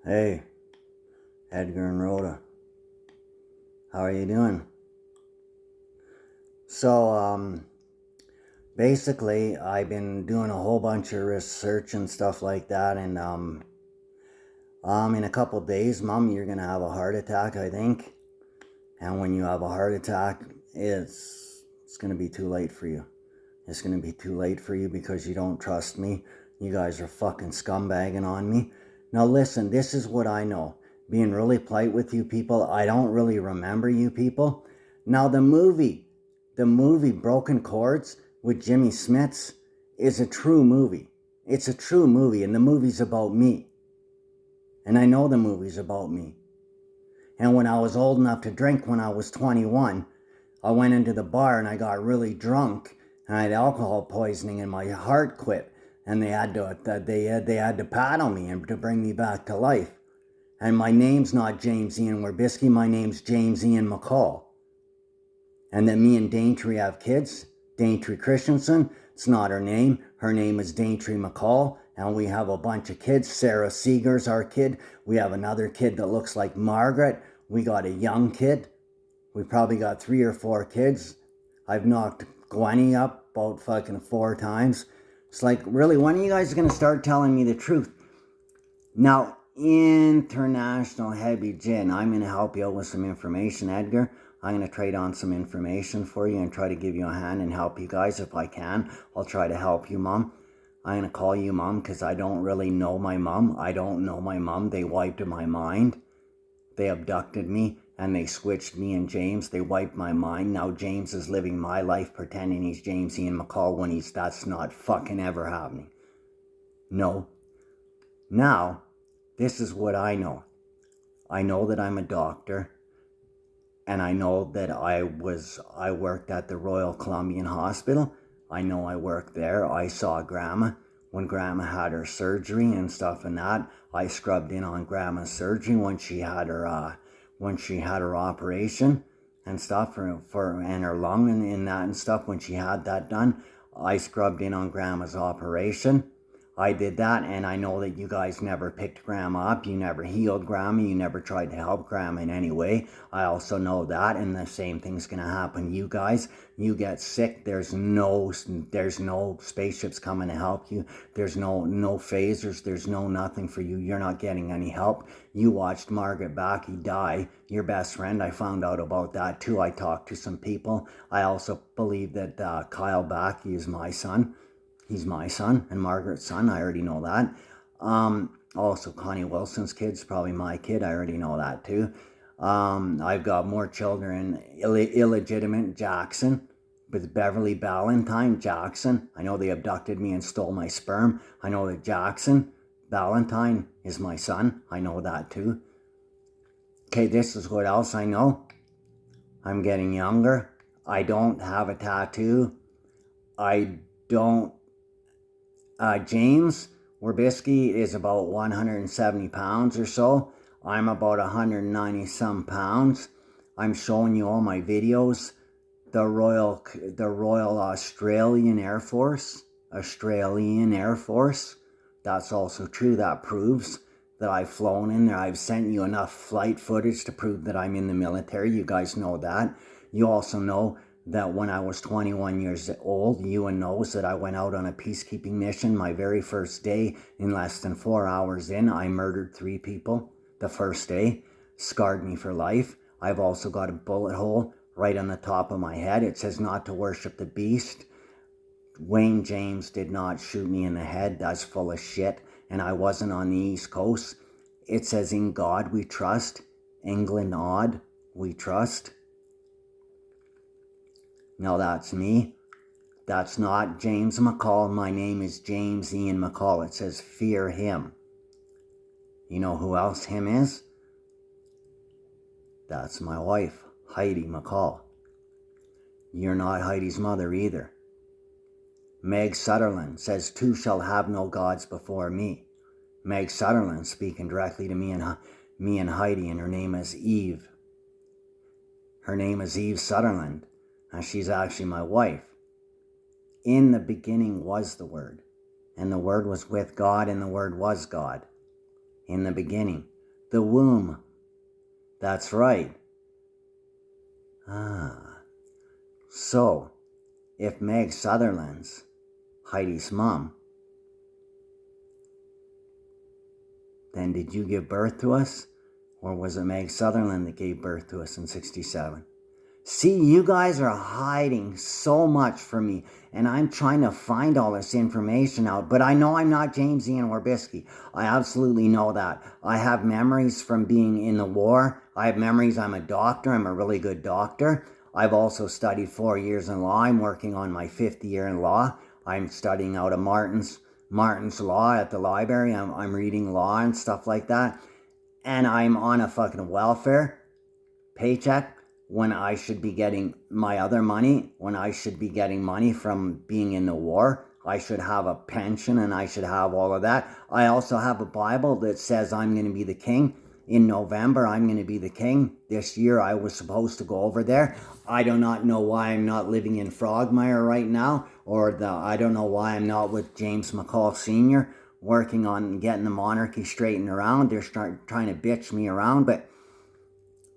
Hey, Edgar and Rhoda. How are you doing? So, basically, I've been doing a whole bunch of research and stuff like that, and, in a couple days, Mom, you're gonna have a heart attack, I think. And when you have a heart attack, it's gonna be too late for you. It's gonna be too late for you because you don't trust me. You guys are fucking scumbagging on me. Now listen, this is what I know. Being really polite with you people, I don't really remember you people. Now the movie Broken Chords with Jimmy Smits is a true movie. It's a true movie, and the movie's about me. And I know the movie's about me. And when I was old enough to drink when I was 21, I went into the bar and I got really drunk and I had alcohol poisoning and my heart quit. And they had to paddle me and to bring me back to life. And my name's not James Ian Werbisky, my name's JamesIanMcCall. And that me and Daintree have kids. Daintree Christensen, it's not her name. Her name is Daintree McCall. And we have a bunch of kids. Sarah Seeger's our kid. We have another kid that looks like Margaret. We got a young kid. We probably got 3 or 4 kids. I've knocked Gwenny up about fucking 4 times. It's like, really, when are you guys going to start telling me the truth? Now, International Heavy Gin, I'm going to help you out with some information, Edgar. I'm going to trade on some information for you and try to give you a hand and help you guys if I can. I'll try to help you, Mom. I'm going to call you Mom because I don't really know my mom. I don't know my mom. They wiped my mind. They abducted me and they switched me and James. They wiped my mind. Now James is living my life pretending he's James Ian McCall when that's not fucking ever happening. No. Now, this is what I know. I know that I'm a doctor. And I know that I worked at the Royal Columbian Hospital. I know I worked there. I saw Grandma when Grandma had her surgery and stuff and that. I scrubbed in on Grandma's surgery when she had her operation and stuff for and her lung and that and stuff. When she had that done, I scrubbed in on Grandma's operation. I did that, and I know that you guys never picked Grandma up. You never healed Grandma. You never tried to help Grandma in any way. I also know that, and the same thing's gonna happen. You guys, you get sick. There's no spaceships coming to help you. There's no phasers. There's no nothing for you. You're not getting any help. You watched Margaret Backey die. Your best friend. I found out about that too. I talked to some people. I also believe that Kyle Backey is my son. He's my son and Margaret's son. I already know that. Also, Connie Wilson's kid's probably my kid. I already know that too. I've got more children. Illegitimate Jackson with Beverly Ballantyne Jackson. I know they abducted me and stole my sperm. I know that Jackson Ballantyne is my son. I know that too. Okay, this is what else I know. I'm getting younger. I don't have a tattoo. I don't. James Werbisky is about 170 pounds or so. I'm about 190 some pounds. I'm showing you all my videos. The Royal Australian Air Force. That's also true. That proves that I've flown in there. I've sent you enough flight footage to prove that I'm in the military. You guys know that. You also know that when I was 21 years old, Ewan knows that I went out on a peacekeeping mission. My very first day, in less than 4 hours in, I murdered 3 people the first day. Scarred me for life. I've also got a bullet hole right on the top of my head. It says not to worship the beast. Wayne James did not shoot me in the head. That's full of shit. And I wasn't on the East Coast. It says in God we trust. England odd we trust. No, that's me. That's not James McCall. My name is James Ian McCall. It says fear him. You know who else him is? That's my wife, Heidi McCall. You're not Heidi's mother either. Meg Sutherland says, 2 shall have no gods before me. Meg Sutherland speaking directly to me and Heidi, and her name is Eve. Her name is Eve Sutherland. And she's actually my wife. In the beginning was the Word, and the Word was with God, and the Word was God. In the beginning. The womb. That's right. So, if Meg Sutherland's Heidi's mom, then did you give birth to us? Or was it Meg Sutherland that gave birth to us in 67? See, you guys are hiding so much from me, and I'm trying to find all this information out, but I know I'm not James Ian Warbisky. I absolutely know that. I have memories from being in the war. I have memories. I'm a doctor. I'm a really good doctor. I've also studied 4 years in law. I'm working on my 5th year in law. I'm studying out of Martin's Law at the library. I'm reading law and stuff like that. And I'm on a fucking welfare paycheck when I should be getting my other money, when I should be getting money from being in the war. I should have a pension and I should have all of that. I also have a Bible that says I'm going to be the king. In November, I'm going to be the king. This year, I was supposed to go over there. I do not know why I'm not living in Frogmire right now, or I don't know why I'm not with James McCall Sr., working on getting the monarchy straightened around. They're trying to bitch me around, but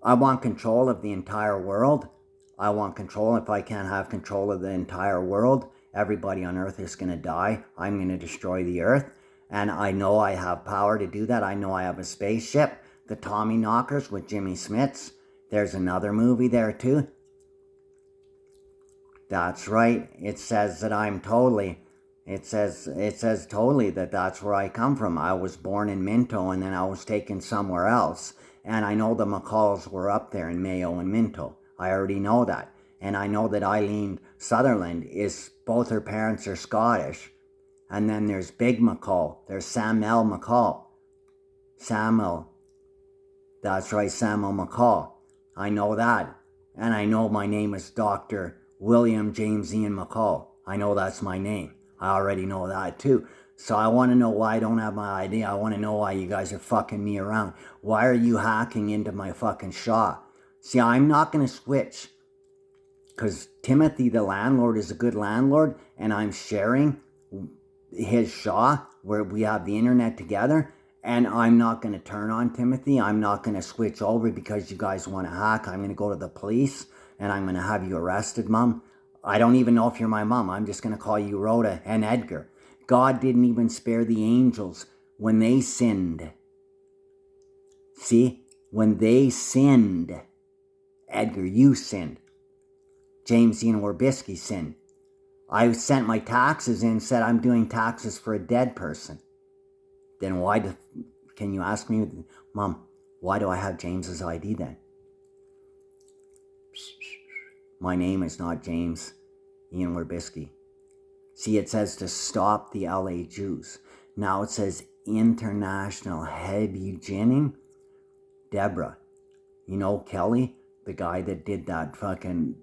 I want control of the entire world. I want control. If I can't have control of the entire world, everybody on earth is going to die. I'm going to destroy the earth. And I know I have power to do that. I know I have a spaceship. The Tommy Knockers with Jimmy Smits. There's another movie there too. That's right. It says that I'm totally... It says totally that that's where I come from. I was born in Minto and then I was taken somewhere else. And I know the McCalls were up there in Mayo and Minto. I already know that. And I know that Eileen Sutherland both her parents are Scottish. And then there's Big McCall. There's Samuel McCall. Samuel. That's right, Samuel McCall. I know that. And I know my name is Dr. William James Ian McCall. I know that's my name. I already know that too. So I want to know why I don't have my ID. I want to know why you guys are fucking me around. Why are you hacking into my fucking Shaw? See, I'm not going to switch. Because Timothy, the landlord, is a good landlord. And I'm sharing his Shaw where we have the internet together. And I'm not going to turn on Timothy. I'm not going to switch over because you guys want to hack. I'm going to go to the police. And I'm going to have you arrested, Mom. I don't even know if you're my mom. I'm just going to call you Rhoda and Edgar. God didn't even spare the angels when they sinned. See? When they sinned. Edgar, you sinned. James Ian Warbisky sinned. I sent my taxes in and said I'm doing taxes for a dead person. Then can you ask me, Mom, why do I have James's ID then? My name is not James Ian Warbisky. See, it says to stop the LA Jews. Now it says international beginning. Deborah. You know Kelly? The guy that did that fucking,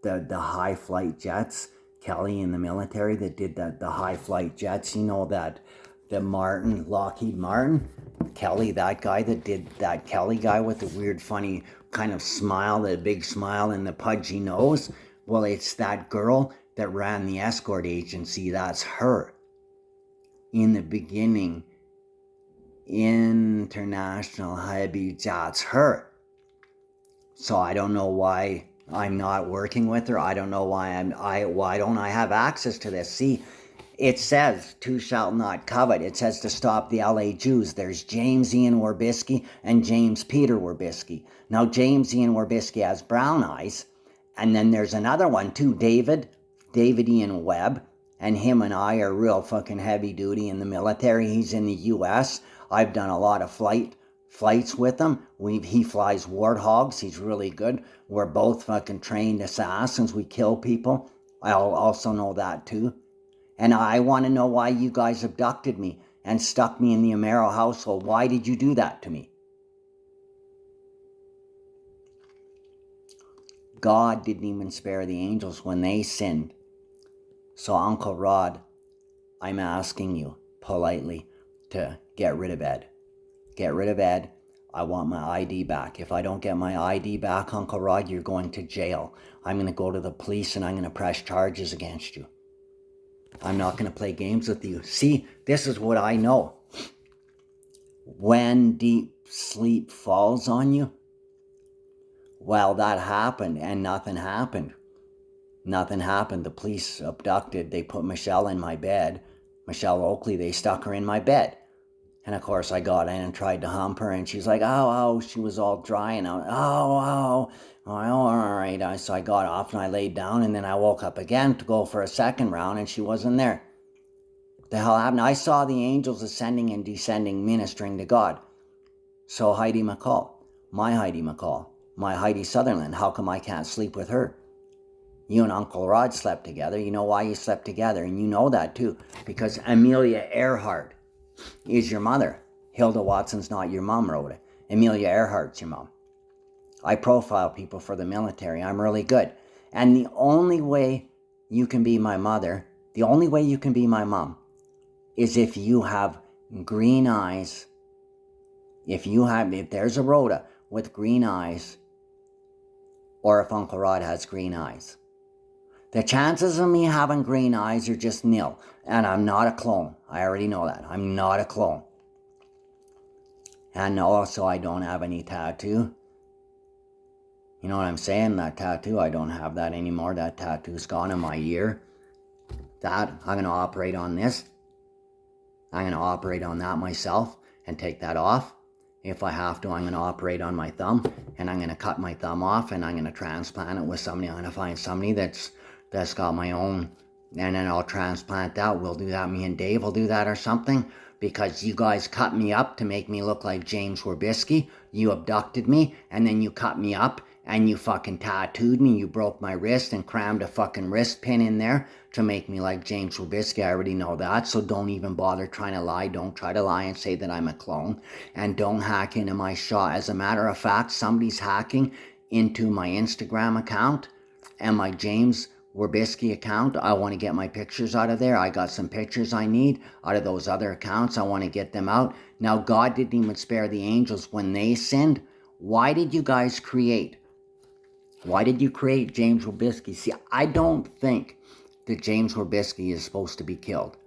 the high flight jets. Kelly in the military that did the high flight jets. You know that, the Lockheed Martin. Kelly, that guy that did that, Kelly guy with the weird funny kind of smile, the big smile and the pudgy nose. Well, it's that girl that ran the escort agency. That's her. In the beginning, international hubby, that's her. So I don't know why I'm not working with her. I don't know why why don't I have access to this? See, it says, "Two shall not covet." It says to stop the LA Jews. There's James Ian Warbisky and James Peter Warbisky. Now, James Ian Warbisky has brown eyes. And then there's another one too, David Ian Webb. And him and I are real fucking heavy duty in the military. He's in the U.S. I've done a lot of flights with him. He flies warthogs. He's really good. We're both fucking trained assassins. We kill people. I'll also know that too. And I want to know why you guys abducted me and stuck me in the Amaro household. Why did you do that to me? God didn't even spare the angels when they sinned. So Uncle Rod, I'm asking you politely to get rid of Ed. Get rid of Ed. I want my ID back. If I don't get my ID back, Uncle Rod, you're going to jail. I'm going to go to the police and I'm going to press charges against you. I'm not going to play games with you. See, this is what I know. When sleep falls on you. Well, that happened, and nothing happened. Nothing happened. The police abducted. They put Michelle in my bed. Michelle Oakley, they stuck her in my bed. And of course, I got in and tried to hump her, and she's like, oh, she was all dry, and I went, oh, all right. So I got off and I laid down, and then I woke up again to go for a second round, and she wasn't there. What the hell happened? I saw the angels ascending and descending, ministering to God. So Heidi McCall, my Heidi Sutherland, how come I can't sleep with her? You and Uncle Rod slept together. You know why you slept together, and you know that too, because Amelia Earhart is your mother. Hilda Watson's not your mom, Rhoda. Amelia Earhart's your mom. I profile people for the military. I'm really good. And the only way you can be my mother, the only way you can be my mom, is if you have green eyes. If there's a Rhoda with green eyes, or if Uncle Rod has green eyes. The chances of me having green eyes are just nil. And I'm not a clone. I already know that. I'm not a clone. And also, I don't have any tattoo. You know what I'm saying? That tattoo, I don't have that anymore. That tattoo's gone in my ear. That, I'm going to operate on this. I'm going to operate on that myself and take that off. If I have to, I'm going to operate on my thumb. And I'm going to cut my thumb off, and I'm going to transplant it with somebody. I'm going to find somebody that's got my own, and then I'll transplant that. We'll do that. Me and Dave will do that or something, because you guys cut me up to make me look like James Werbisky. You abducted me, and then you cut me up, and you fucking tattooed me. You broke my wrist and crammed a fucking wrist pin in there to make me like James Werbisky. I already know that, so don't even bother trying to lie. Don't try to lie and say that I'm a clone, and don't hack into my shot. As a matter of fact, somebody's hacking into my Instagram account and my James Werbisky account. I want to get my pictures out of there. I got some pictures I need out of those other accounts. I want to get them out. Now, God didn't even spare the angels when they sinned. Why did you guys create? Why did you create James Werbisky? See, I don't think that James Werbisky is supposed to be killed.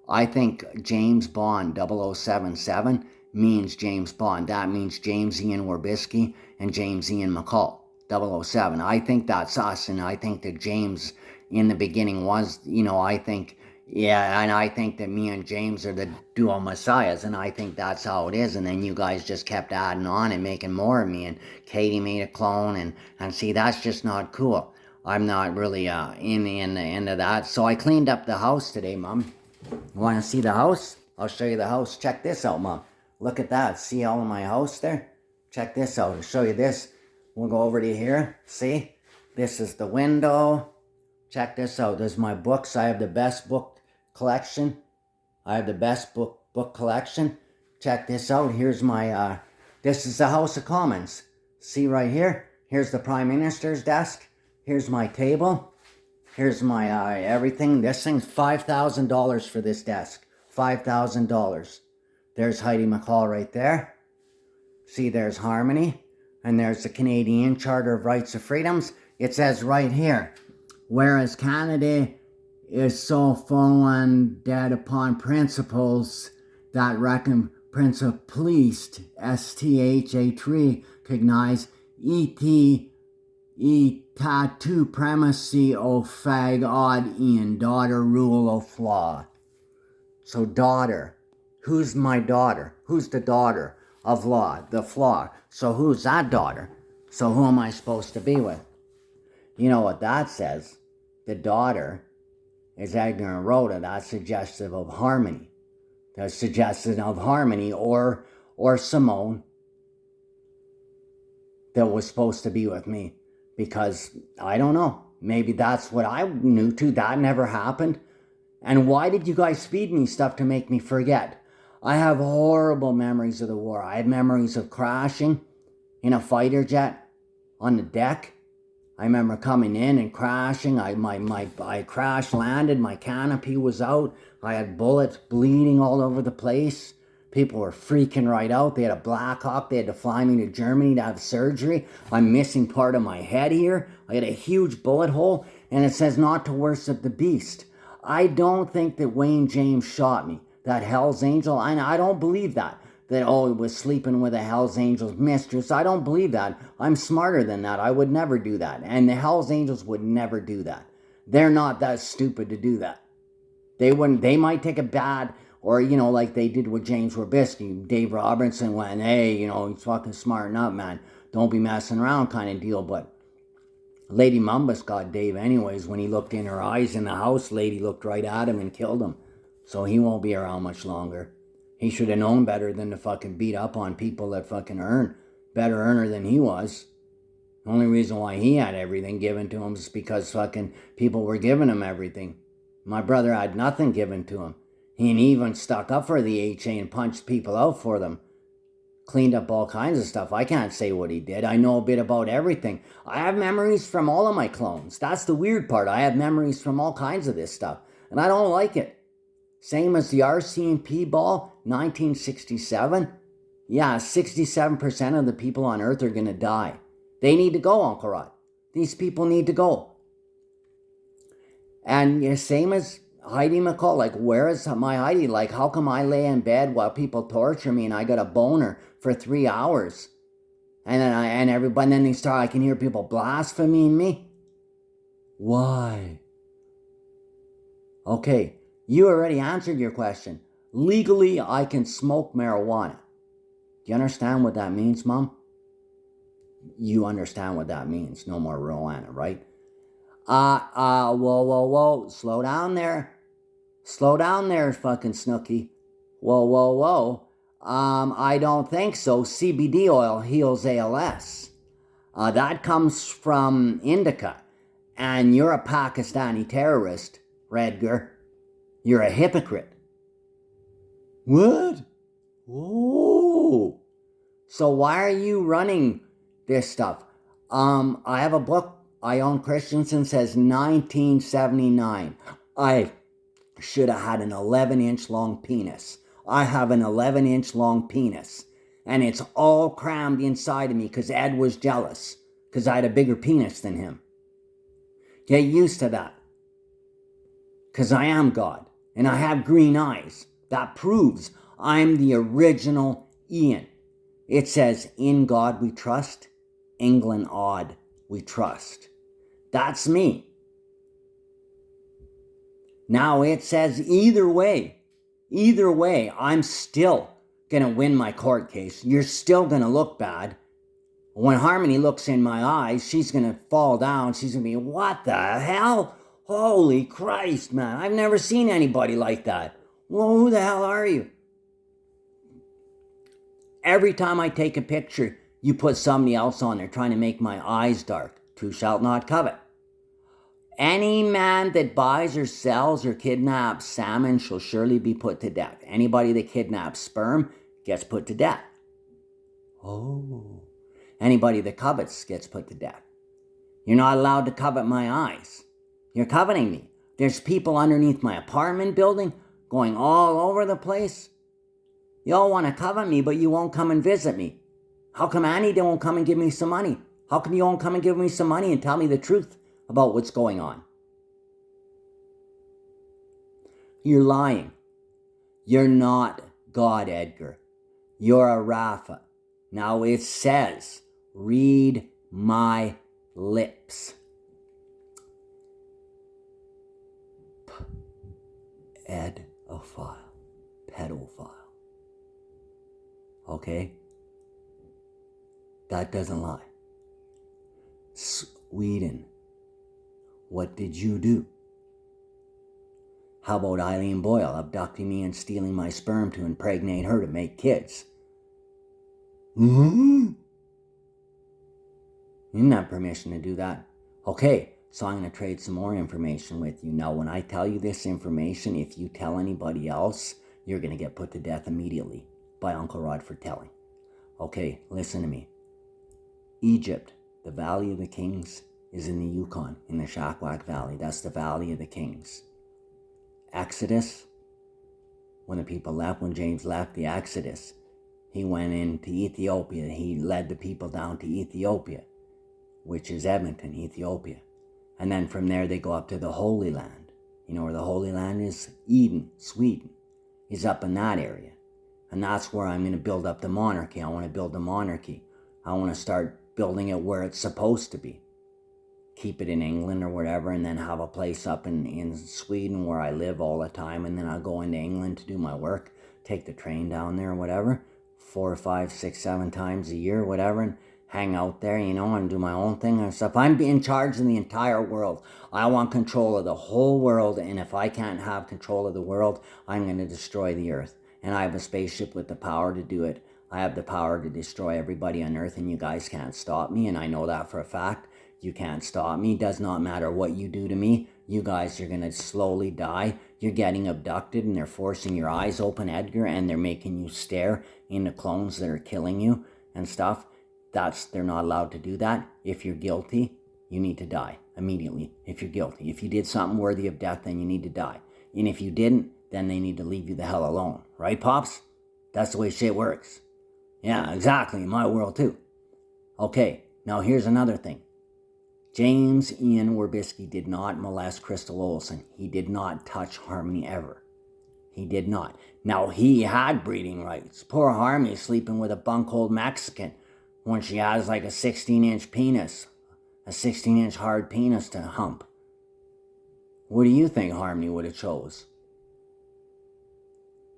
I think James Bond 0077 means James Bond. That means James Ian Werbisky and James Ian McCall. 007. I think that's us, and I think that James in the beginning was, I think, and I think that me and James are the dual messiahs, and I think that's how it is, and then you guys just kept adding on and making more of me, and Katie made a clone, and see, that's just not cool. I'm not really into that, so I cleaned up the house today, Mom. You want to see the house? I'll show you the house. Check this out, Mom. Look at that. See all of my house there? Check this out. I'll show you this. We'll go over to here. See? This is the window. Check this out. There's my books. I have the best book collection. Book collection. Check this out. Here's my, this is the House of Commons. See right here? Here's the Prime Minister's desk. Here's my table. Here's my, everything. This thing's $5,000 for this desk. $5,000. There's Heidi McCall right there. See, there's Harmony. And there's the Canadian Charter of Rights and Freedoms. It says right here, whereas Canada is so fallen dead upon principles that pleased, STHA3, recognize tattoo primacy o fag odd Ian, daughter rule o flaw. So daughter, who's my daughter? Who's the daughter of law, the flaw? So who's that daughter? So who am I supposed to be with? You know what that says? The daughter is ignorant Rhoda. That's suggestive of Harmony. That's suggestive of Harmony or Simone that was supposed to be with me. Because, I don't know, maybe that's what I knew too. That never happened. And why did you guys feed me stuff to make me forget? I have horrible memories of the war. I have memories of crashing in a fighter jet on the deck. I remember coming in and crashing. I crash landed. My canopy was out. I had bullets bleeding all over the place. People were freaking right out. They had a Black Hawk. They had to fly me to Germany to have surgery. I'm missing part of my head here. I had a huge bullet hole. And it says not to worship the beast. I don't think that Wayne James shot me. That Hell's Angel. I don't believe that. that, oh, he was sleeping with a Hells Angels mistress. I don't believe that. I'm smarter than that. I would never do that. And the Hells Angels would never do that. They're not that stupid to do that. They wouldn't. They might take a bad, or, like they did with James Robisky. Dave Robertson went, hey, he's fucking smarting up, man. Don't be messing around kind of deal. But Lady Mumbus got Dave anyways. When he looked in her eyes in the house, Lady looked right at him and killed him. So he won't be around much longer. He should have known better than to fucking beat up on people that fucking better earner than he was. The only reason why he had everything given to him is because fucking people were giving him everything. My brother had nothing given to him. He even stuck up for the HA and punched people out for them. Cleaned up all kinds of stuff. I can't say what he did. I know a bit about everything. I have memories from all of my clones. That's the weird part. I have memories from all kinds of this stuff. And I don't like it. Same as the RC&P ball, 1967. Yeah, 67% of the people on Earth are going to die. They need to go, Uncle Rod. These people need to go. And same as Heidi McCall. Like, where is my Heidi? Like, how come I lay in bed while people torture me and I got a boner for 3 hours? And then they start, I can hear people blaspheming me. Why? Okay. You already answered your question. Legally, I can smoke marijuana. Do you understand what that means, Mom? You understand what that means. No more marijuana, right? Whoa. Slow down there. Slow down there, fucking Snooky. Whoa. I don't think so. CBD oil heals ALS. That comes from indica. And you're a Pakistani terrorist, Redgar. You're a hypocrite. What? Oh. So why are you running this stuff? I have a book I own Christensen says 1979. I should have had an 11-inch long penis. I have an 11-inch long penis. And it's all crammed inside of me because Ed was jealous because I had a bigger penis than him. Get used to that. Because I am God. And I have green eyes. That proves I'm the original Ian. It says, in God we trust, England odd we trust. That's me. Now it says either way, I'm still going to win my court case. You're still going to look bad. When Harmony looks in my eyes, she's going to fall down. She's going to be, what the hell? Holy Christ, man. I've never seen anybody like that. Well, who the hell are you? Every time I take a picture, you put somebody else on there trying to make my eyes dark. Thou shalt not covet. Any man that buys or sells or kidnaps salmon shall surely be put to death. Anybody that kidnaps sperm gets put to death. Oh. Anybody that covets gets put to death. You're not allowed to covet my eyes. You're coveting me. There's people underneath my apartment building going all over the place. You all want to covet me, but you won't come and visit me. How come Annie won't come and give me some money? How come you won't come and give me some money and tell me the truth about what's going on? You're lying. You're not God, Edgar. You're a Rafa. Now it says, read my lips. Edophile. Pedophile. Okay? That doesn't lie. Sweden. What did you do? How about Eileen Boyle abducting me and stealing my sperm to impregnate her to make kids? You didn't have permission to do that. Okay, so I'm going to trade some more information with you. Now, when I tell you this information, if you tell anybody else, you're going to get put to death immediately by Uncle Rod for telling. Okay, listen to me. Egypt, the Valley of the Kings, is in the Yukon, in the Shakwack Valley. That's the Valley of the Kings. Exodus, when the people left, when James left the Exodus, he went into Ethiopia. He led the people down to Ethiopia, which is Edmonton, Ethiopia. And then from there they go up to the Holy Land. You know where the Holy Land is? Eden, Sweden. He's up in that area. And that's where I'm going to build up the monarchy. I want to build the monarchy. I want to start building it where it's supposed to be. Keep it in England or whatever, and then have a place up in Sweden where I live all the time, and then I'll go into England to do my work, take the train down there or whatever, 4, 5, 6, 7 times a year, whatever, and hang out there, and do my own thing and stuff. I'm in charge of the entire world. I want control of the whole world, and if I can't have control of the world, I'm going to destroy the earth. And I have a spaceship with the power to do it. I have the power to destroy everybody on earth, and you guys can't stop me, and I know that for a fact. You can't stop me. Does not matter what you do to me. You guys are going to slowly die. You're getting abducted, and they're forcing your eyes open, Edgar, and they're making you stare into clones that are killing you and stuff. They're not allowed to do that. If you're guilty, you need to die immediately. If you're guilty. If you did something worthy of death, then you need to die. And if you didn't, then they need to leave you the hell alone. Right, Pops? That's the way shit works. Yeah, exactly. In my world, too. Okay, now here's another thing. James Ian Werbisky did not molest Crystal Olsen. He did not touch Harmony ever. He did not. Now, he had breeding rights. Poor Harmony sleeping with a buncold Mexican when she has like a 16-inch penis. A 16-inch hard penis to hump. What do you think Harmony would have chose?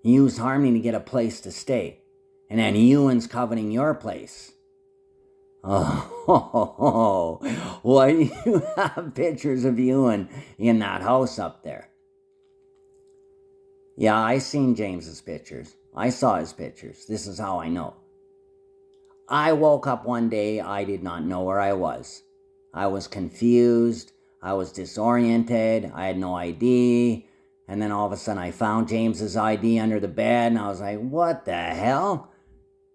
He used Harmony to get a place to stay. And then Ewan's coveting your place. Oh, why do you have pictures of Ewan in that house up there? Yeah, I seen James's pictures. I saw his pictures. This is how I know. I woke up one day, I did not know where I was. I was confused, I was disoriented, I had no ID, and then all of a sudden I found James's ID under the bed, and I was like, what the hell?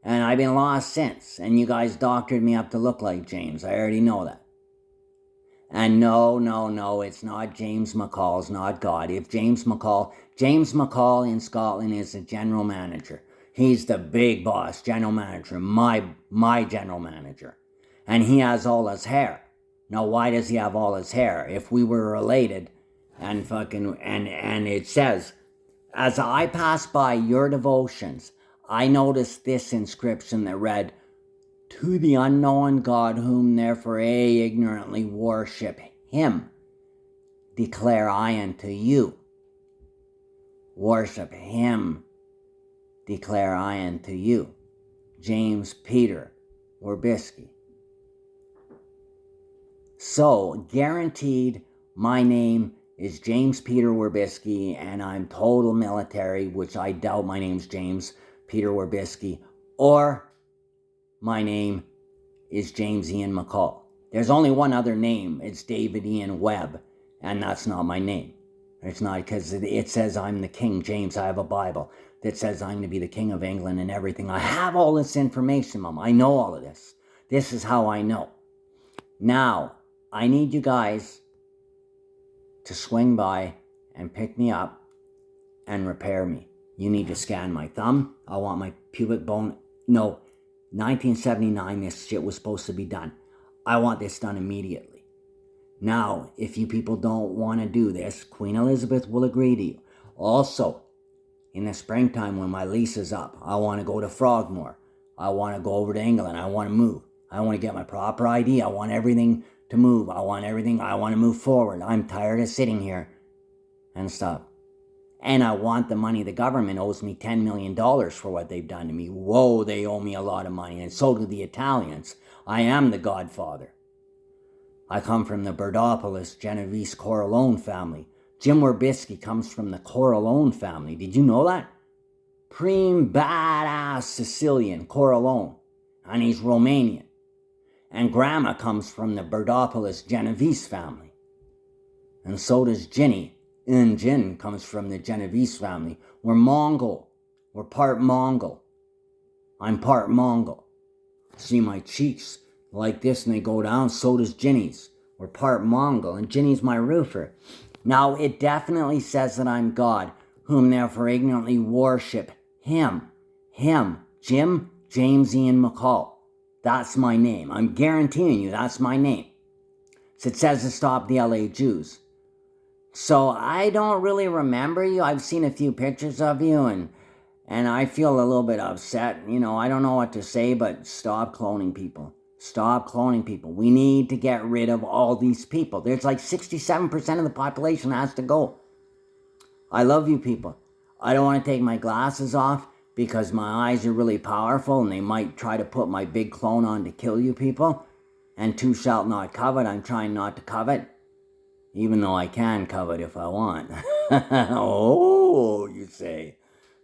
And I've been lost since. And you guys doctored me up to look like James. I already know that. And no, it's not James McCall. It's not God. If James McCall in Scotland is the general manager. He's the big boss, general manager, my general manager. And he has all his hair. Now, why does he have all his hair? If we were related, and it says, as I pass by your devotions, I noticed this inscription that read, to the unknown God whom therefore ignorantly worship him, declare I unto you. Worship him, declare I unto you. James Peter Werbisky. So, guaranteed, my name is James Peter Werbisky, and I'm total military, which I doubt my name's James Peter Werbisky, or my name is James Ian McCall. There's only one other name. It's David Ian Webb, and that's not my name. It's not, because it says I'm the King James. I have a Bible that says I'm going to be the King of England and everything. I have all this information, Mom. I know all of this. This is how I know. Now, I need you guys to swing by and pick me up and repair me. You need to scan my thumb. I want my pubic bone. No, 1979 this shit was supposed to be done. I want this done immediately. Now, if you people don't want to do this, Queen Elizabeth will agree to you. Also, in the springtime when my lease is up, I want to go to Frogmore. I want to go over to England. I want to move. I want to get my proper ID. I want everything to move. I want to move forward. I'm tired of sitting here and stuff. And I want the money. The government owes me $10 million for what they've done to me. Whoa, they owe me a lot of money. And so do the Italians. I am the godfather. I come from the Berdopoulos Genovese Corleone family. Jim Werbisky comes from the Corleone family. Did you know that? Prime badass Sicilian, Corleone. And he's Romanian. And Grandma comes from the Berdopoulos Genovese family. And so does Ginny. And Jin comes from the Genovese family. We're Mongol. We're part Mongol. I'm part Mongol. See my cheeks like this and they go down. So does Ginny's. We're part Mongol. And Ginny's my roofer. Now it definitely says that I'm God, whom therefore ignorantly worship him. Him. James Ian McCall. That's my name. I'm guaranteeing you that's my name. So it says to stop the LA Jews. So I don't really remember you. I've seen a few pictures of you, and And I feel a little bit upset. I don't know what to say, but stop cloning people. Stop cloning people. We need to get rid of all these people. There's like 67% of the population has to go. I love you people. I don't want to take my glasses off because my eyes are really powerful and they might try to put my big clone on to kill you people. And two shalt not covet. I'm trying not to covet. Even though I can covet if I want. Oh, you say.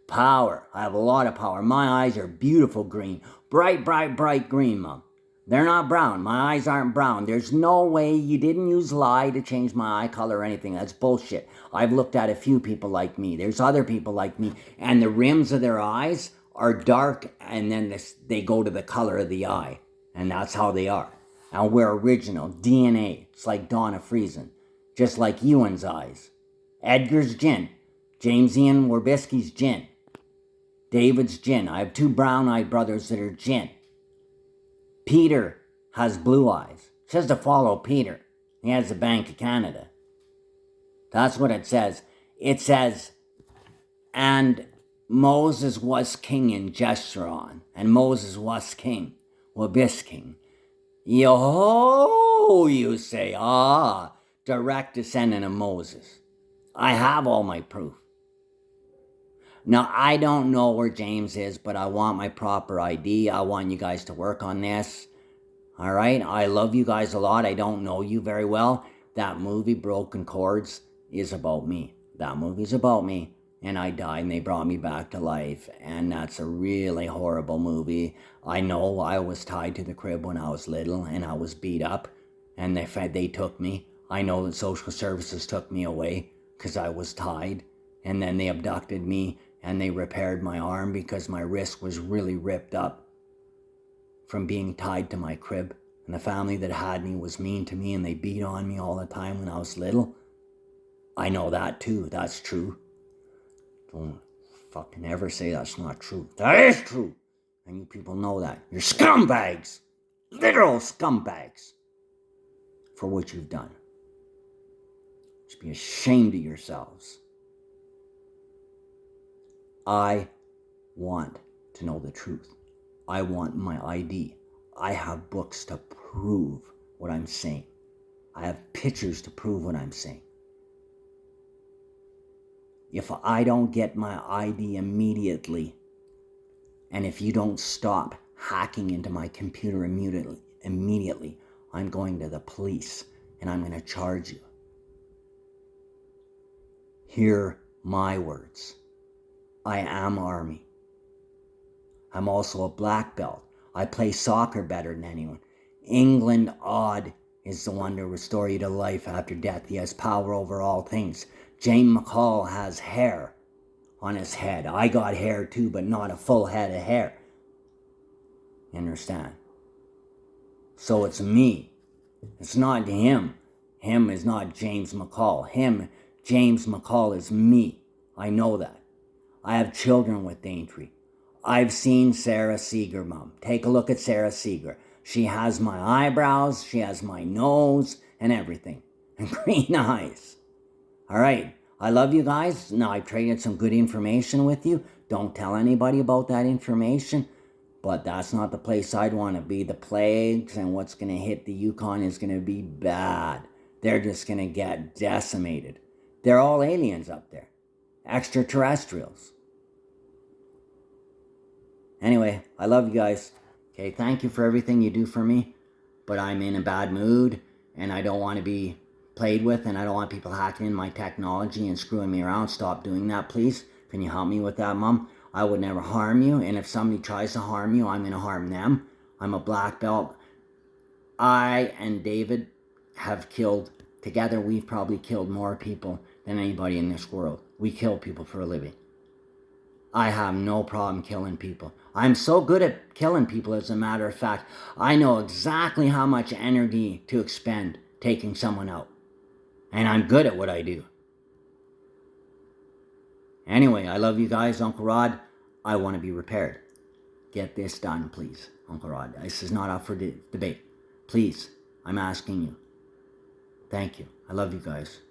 Power. I have a lot of power. My eyes are beautiful green. Bright, bright, bright green, Mom. They're not brown. My eyes aren't brown. There's no way you didn't use lye to change my eye color or anything. That's bullshit. I've looked at a few people like me. There's other people like me. And the rims of their eyes are dark and then they go to the color of the eye. And that's how they are. And we're original. DNA. It's like Donna Friesen. Just like Ewan's eyes. Edgar's gin. James Ian Warbisky's gin. David's gin. I have two brown-eyed brothers that are gin. Peter has blue eyes. It says to follow Peter. He has the Bank of Canada. That's what it says. It says, and Moses was king in Jeshurun. And Moses was king. Wabisking. Yo, you say, direct descendant of Moses. I have all my proof. Now, I don't know where James is, but I want my proper ID. I want you guys to work on this. All right? I love you guys a lot. I don't know you very well. That movie, Broken Chords, is about me. That movie's about me. And I died, and they brought me back to life. And that's a really horrible movie. I know I was tied to the crib when I was little, and I was beat up. And they took me. I know that social services took me away because I was tied. And then they abducted me. And they repaired my arm because my wrist was really ripped up from being tied to my crib. And the family that had me was mean to me and they beat on me all the time when I was little. I know that too. That's true. Don't fucking ever say that's not true. That is true. And you people know that. You're scumbags. Literal scumbags. For what you've done. You should be ashamed of yourselves. I want to know the truth. I want my ID. I have books to prove what I'm saying. I have pictures to prove what I'm saying. If I don't get my ID immediately, and if you don't stop hacking into my computer immediately, I'm going to the police and I'm going to charge you. Hear my words. I am Army. I'm also a black belt. I play soccer better than anyone. England Odd is the one to restore you to life after death. He has power over all things. JamesMcCall has hair on his head. I got hair too, but not a full head of hair. You understand? So it's me. It's not him. Him is not JamesMcCall. JamesMcCall is me. I know that. I have children with Daintree. I've seen Sarah Seeger, Mom. Take a look at Sarah Seeger. She has my eyebrows, she has my nose, and everything. And green eyes. All right. I love you guys. Now, I've traded some good information with you. Don't tell anybody about that information. But that's not the place I'd want to be. The plagues and what's going to hit the Yukon is going to be bad. They're just going to get decimated. They're all aliens up there. Extraterrestrials. Anyway, I love you guys. Okay, thank you for everything you do for me. But I'm in a bad mood, and I don't want to be played with, and I don't want people hacking in my technology and screwing me around. Stop doing that, please. Can you help me with that, Mom? I would never harm you, and if somebody tries to harm you, I'm going to harm them. I'm a black belt. I and David have killed, together we've probably killed more people than anybody in this world. We kill people for a living. I have no problem killing people. I'm so good at killing people, as a matter of fact. I know exactly how much energy to expend taking someone out. And I'm good at what I do. Anyway, I love you guys, Uncle Rod. I want to be repaired. Get this done, please, Uncle Rod. This is not up for debate. Please, I'm asking you. Thank you. I love you guys.